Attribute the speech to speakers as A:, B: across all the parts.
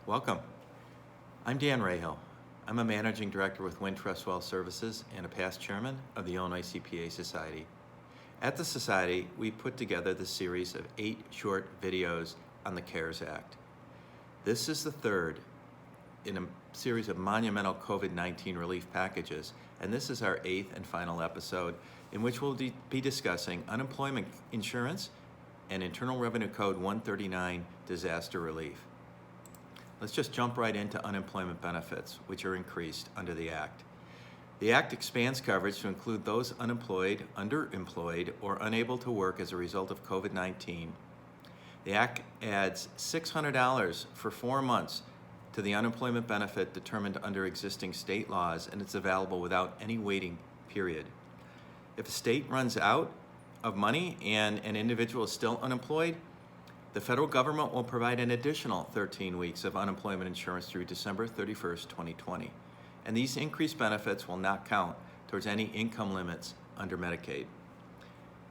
A: Welcome. I'm Dan Rahill. I'm a managing director with Wintrust Wealth Services and a past chairman of the Illinois CPA Society. At the Society, we put together the series of 8 short videos on the CARES Act. This is the third in a series of monumental COVID-19 relief packages, and this is our 8th and final episode in which we'll be discussing unemployment insurance and Internal Revenue Code 139 disaster relief. Let's just jump right into unemployment benefits, which are increased under the Act. The Act expands coverage to include those unemployed, underemployed, or unable to work as a result of COVID-19. The Act adds $600 for 4 months to the unemployment benefit determined under existing state laws, and it's available without any waiting period. If a state runs out of money and an individual is still unemployed, the federal government will provide an additional 13 weeks of unemployment insurance through December 31st, 2020. And these increased benefits will not count towards any income limits under Medicaid.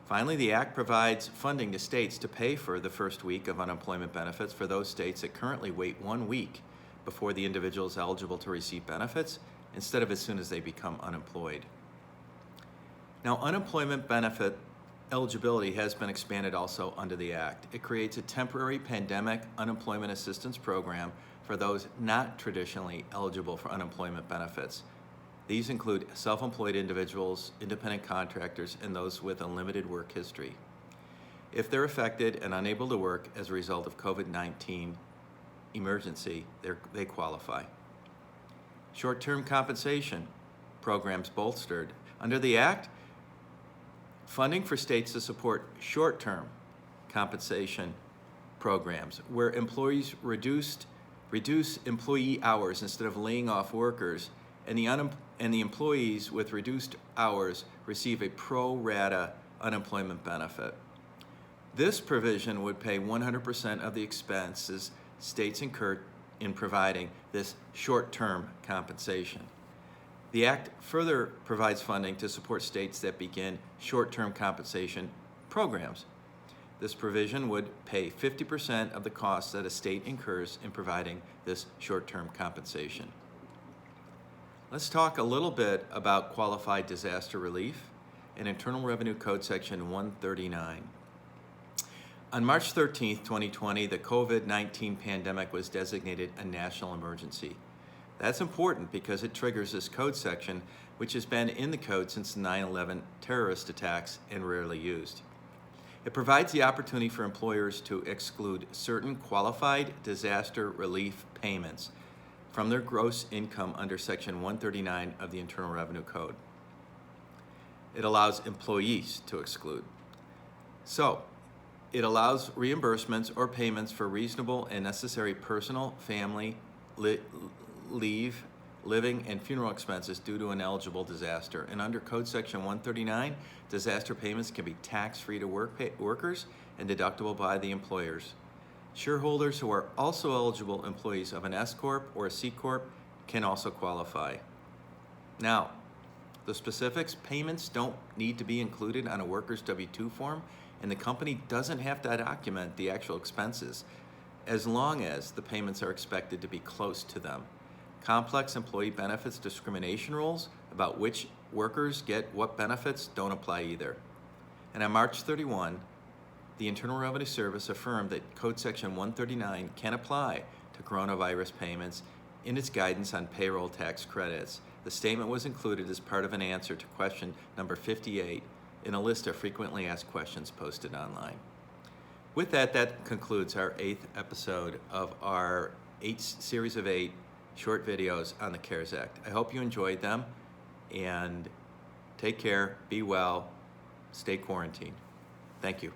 A: Finally, the Act provides funding to states to pay for the first week of unemployment benefits for those states that currently wait 1 week before the individual is eligible to receive benefits, instead of as soon as they become unemployed. Now, unemployment benefit eligibility has been expanded also under the Act. It creates a temporary pandemic unemployment assistance program for those not traditionally eligible for unemployment benefits. These include self-employed individuals, independent contractors, and those with a limited work history. If they're affected and unable to work as a result of COVID-19 emergency, they qualify. Short-term compensation programs bolstered. Under the Act, funding for states to support short-term compensation programs where employees reduce employee hours instead of laying off workers, and the employees with reduced hours receive a pro rata unemployment benefit. This provision would pay 100% of the expenses states incur in providing this short-term compensation. The Act further provides funding to support states that begin short-term compensation programs. This provision would pay 50% of the costs that a state incurs in providing this short-term compensation. Let's talk a little bit about qualified disaster relief and Internal Revenue Code Section 139. On March 13, 2020, the COVID-19 pandemic was designated a national emergency. That's important because it triggers this code section, which has been in the code since the 9/11 terrorist attacks and rarely used. It provides the opportunity for employers to exclude certain qualified disaster relief payments from their gross income under Section 139 of the Internal Revenue Code. It allows employees to exclude. So, it allows reimbursements or payments for reasonable and necessary personal, family, leave, living, and funeral expenses due to an eligible disaster. And under Code Section 139, disaster payments can be tax-free to workers and deductible by the employers. Shareholders who are also eligible employees of an S Corp or a C Corp can also qualify. Now, the specifics: payments don't need to be included on a worker's W-2 form, and the company doesn't have to document the actual expenses as long as the payments are expected to be close to them. Complex employee benefits discrimination rules about which workers get what benefits don't apply either. And on March 31, the Internal Revenue Service affirmed that Code Section 139 can apply to coronavirus payments in its guidance on payroll tax credits. The statement was included as part of an answer to question number 58 in a list of frequently asked questions posted online. With that, that concludes our 8th episode of our series of 8 short videos on the CARES Act. I hope you enjoyed them, and take care, be well, stay quarantined. Thank you.